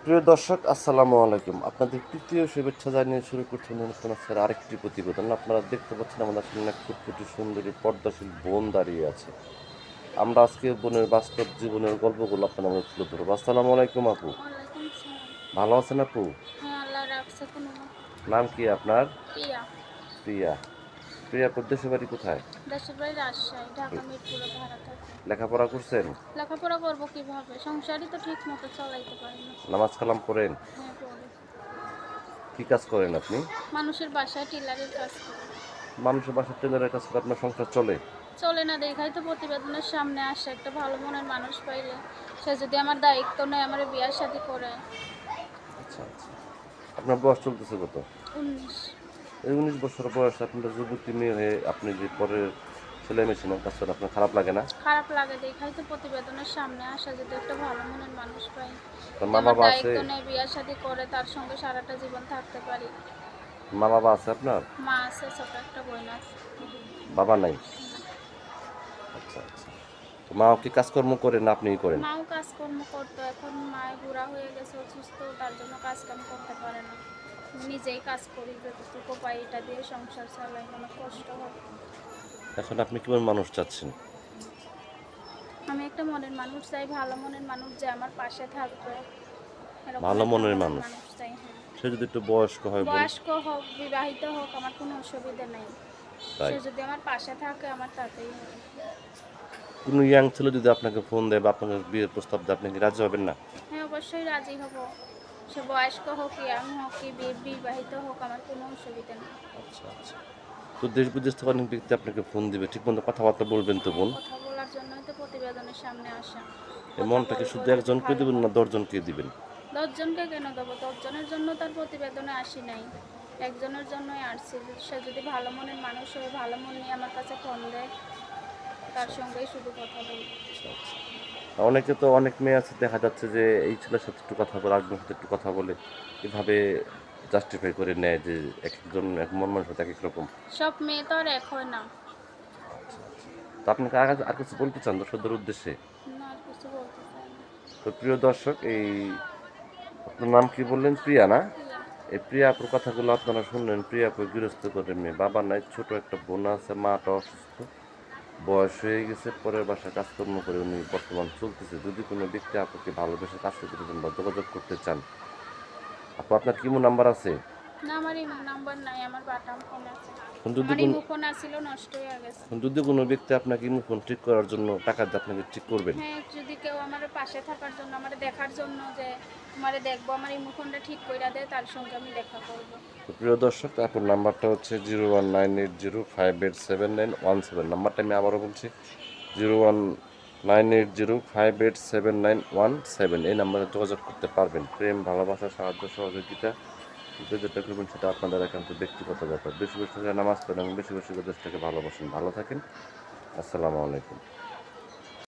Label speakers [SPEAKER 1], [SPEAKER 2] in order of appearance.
[SPEAKER 1] প্রিয় দর্শক, আসসালামু আলাইকুম। আপনাদের তৃতীয় শুভেচ্ছা জানিয়ে শুরু করছেন অনুষ্ঠান আজকের আরেকটি প্রতিবেদন। আপনারা দেখতে পাচ্ছেন আমাদের সামনে এক ফুটফুটি সুন্দরী পর্দাশীল বোন দাঁড়িয়ে আছে। আমরা আজকে বোনের বাস্তব জীবনের গল্পগুলো আপনার আমরা তুলে ধরবো। আসসালামু আলাইকুম আপু।
[SPEAKER 2] ওয়ালাইকুম সালাম।
[SPEAKER 1] ভালো আছেন আপু?
[SPEAKER 2] হ্যাঁ, আল্লাহ রাখছে কোনো মতে।
[SPEAKER 1] নাম কি আপনার?
[SPEAKER 2] প্রিয়া।
[SPEAKER 1] প্রিয়া। প্রিয়া আপুর দেশের বাড়ি কোথায়?
[SPEAKER 2] দেশের বাড়ি রাজশাহী, ঢাকা মিরপুরে ভাড়া থাকে।
[SPEAKER 1] লেখাপড়া করছেন?
[SPEAKER 2] লেখাপড়া করবো কিভাবে? সংসারই তো ঠিক মতো চালাইতে পারি না।
[SPEAKER 1] নামাজ কালাম করেন?
[SPEAKER 2] হ্যাঁ, পড়ি।
[SPEAKER 1] কি কাজ করেন আপনি?
[SPEAKER 2] মানুষের বাসায় টিলারের কাজ করি।
[SPEAKER 1] মানুষের বাসার টেলারের কাছে আপনার সংসার চলে?
[SPEAKER 2] চলে না দেখাই তো প্রতিবেদনের সামনে আসে একটা ভালো মনের মানুষ পাইলে সে যদি আমার দায়িত্ব নেয়, আমার বিয়ার শাদী করে।
[SPEAKER 1] আচ্ছা আচ্ছা। আপনার বয়স চলতেছে কত?
[SPEAKER 2] 19।
[SPEAKER 1] এই 19 বছর বয়সে আপনার যুবতী মেয়ে হয়ে আপনি যে পরের সেলাই মেশিনের কাজ করেন, আপনার খারাপ লাগে না?
[SPEAKER 2] খারাপ লাগে দেখাই তো প্রতিবেদনের সামনে আসে যদি একটা ভালো মনের মানুষ পাই,
[SPEAKER 1] আপনার
[SPEAKER 2] যে
[SPEAKER 1] মা
[SPEAKER 2] আমার
[SPEAKER 1] বাবা আছে?
[SPEAKER 2] দায়িত্ব নেয়, বিয়ার শাদী করে, তার সঙ্গে সারাটা জীবন থাকতে পারি।
[SPEAKER 1] মা বাবা আছে আপনার?
[SPEAKER 2] মা আছে, ছোট একটা বোন আছে।
[SPEAKER 1] বাবা নাই? আচ্ছা আচ্ছা। তো মা কি কাজকর্ম করে না আপনিই করেন?
[SPEAKER 2] মাও কাজকর্ম করতো, এখন মায় বুড়া হয়ে গেছে, অসুস্থ, তার জন্য কাজকাম করতে পারে না। আমি নিজেই কাজ করি, যতটুকু পাই এটা দিয়ে সংসার চালাই, অনেক কষ্ট হয়।
[SPEAKER 1] এখন আপনি কেমন মানুষ চাচ্ছেন?
[SPEAKER 2] আমি একটা মনের মানুষ চাই, ভালো মনের মানুষ যে আমার পাশে থাকবে, এরকম
[SPEAKER 1] ভালো
[SPEAKER 2] একটা
[SPEAKER 1] মনের
[SPEAKER 2] মনের
[SPEAKER 1] মানুষ?
[SPEAKER 2] মানুষ চাই। হ্যাঁ,
[SPEAKER 1] সে যদি একটু বয়স্ক হয় বোন?
[SPEAKER 2] বয়স্ক হোক, বিবাহিত হোক, আমার কোনো অসুবিধা নেই।
[SPEAKER 1] তাই?
[SPEAKER 2] সে যদি আমার পাশে থাকে, আমার তাতেই হয়।
[SPEAKER 1] কোনো ইয়াং ছেলে যদি আপনাকে ফোন দেয় বা আপনাকে বিয়ের প্রস্তাব দেয়, আপনি কি রাজি হবেন না?
[SPEAKER 2] হ্যাঁ, অবশ্যই রাজি হব। সে বয়স্ক হোক, ইয়াং হোক, কি বিবাহিত হোক, আমার কোনো অসুবিধা নেই।
[SPEAKER 1] আচ্ছা আচ্ছা। তো দেশ বিদেশ থেকে অনেক ব্যক্তি আপনাকে ফোন দিবে, ঠিক মতো কথাবার্তা বলবেন তো
[SPEAKER 2] হ্যাঁ,
[SPEAKER 1] বোন?
[SPEAKER 2] কথা বলার জন্যই তো প্রতিবেদনের সামনে আসা।
[SPEAKER 1] এই
[SPEAKER 2] কথা
[SPEAKER 1] মনটাকে
[SPEAKER 2] বলবো
[SPEAKER 1] শুধু
[SPEAKER 2] যদি
[SPEAKER 1] একজনকে
[SPEAKER 2] ভালো
[SPEAKER 1] দিবেন
[SPEAKER 2] হয়।
[SPEAKER 1] না 10 জনকে দিবেন?
[SPEAKER 2] 10 জনকে কেন দেবো? 10 জনের জন্য তার প্রতিবেদনে আসি নাই, একজনের জন্যই আসছি। সে যদি ভালো মনের মানুষ হয়ে ভালো মন নিয়ে আমার কাছে ফোন দেয়, তার সঙ্গেই শুধু কথা বলবো।
[SPEAKER 1] আচ্ছা আচ্ছা। অনেকে তো অনেক মেয়ে আছে দেখা যাচ্ছে যে এই ছেলের সাথে একটু কথা বলে আরেকজনের সাথে একটু কথা বলে এভাবে জাস্টিফাই করে নেয় যে এক একজন এক মন মানুষের এক এক রকম।
[SPEAKER 2] সব মেয়ে তো আর এক হয় না।
[SPEAKER 1] আচ্ছা আচ্ছা। তো আপনাকে আর কিছু বলতে চান দর্শকদের উদ্দেশ্যে?
[SPEAKER 2] না, আর কিছু বলতে চাই না।
[SPEAKER 1] তো প্রিয় দর্শক, এই আপনার নাম কি বললেন? প্রিয়া না?
[SPEAKER 2] প্রিয়া।
[SPEAKER 1] এই প্রিয়া আপুর কথাগুলো আপনারা শুনলেন। প্রিয়া আপু গৃহস্থ করে মেয়ে, বাবা নাই, ছোট একটা বোন আছে, মাটা অসুস্থ, বয়স হয়ে গেছে, পরের বাসায় কাজকর্ম করে উনি বর্তমান চলতেছে। যদি কোনো ব্যক্তি আপুকে ভালোবেসে কাজ করতে চান বা যোগাযোগ করতে চান, আপু আপনার কি ইমো নাম্বার আছে?
[SPEAKER 2] না, আমার ইমো নাম্বার নাই, আমার বাটাম ফোন আছে।
[SPEAKER 1] এখন যদি
[SPEAKER 2] আমার
[SPEAKER 1] কোন
[SPEAKER 2] ইমো ফোন আসছিল, নষ্ট হয়ে গেছে।
[SPEAKER 1] এখন যদি কোনো ব্যক্তি আপনাকে ইমো ফোন ঠিক করার জন্য টাকা দিয়ে আপনাকে ঠিক করবেন,
[SPEAKER 2] হ্যাঁ, যদি কেউ আমার পাশে থাকার জন্য, আমার দেখার জন্য, যে আমারে দেখবো, আমার ইমো ফোনটা ঠিক কইরা দেয়, তার সঙ্গে আমি দেখা করব।
[SPEAKER 1] তো প্রিয় দর্শক, আপুর নাম্বারটা হচ্ছে 01980587917। নাম্বারটা আমি আবারও বলছি, 01980587917। এই নাম্বারে যোগাযোগ করতে পারবেন। প্রেম, ভালোবাসা, সাহায্য, সহযোগিতা যে যেটা করবেন সেটা আপনাদের একান্ত ব্যক্তিগত ব্যাপার। বেশি বেশি করে নামাজ পড়েন এবং বেশি বেশি করে দেশটাকে ভালোবাসেন। ভালো থাকেন। আসসালামু আলাইকুম।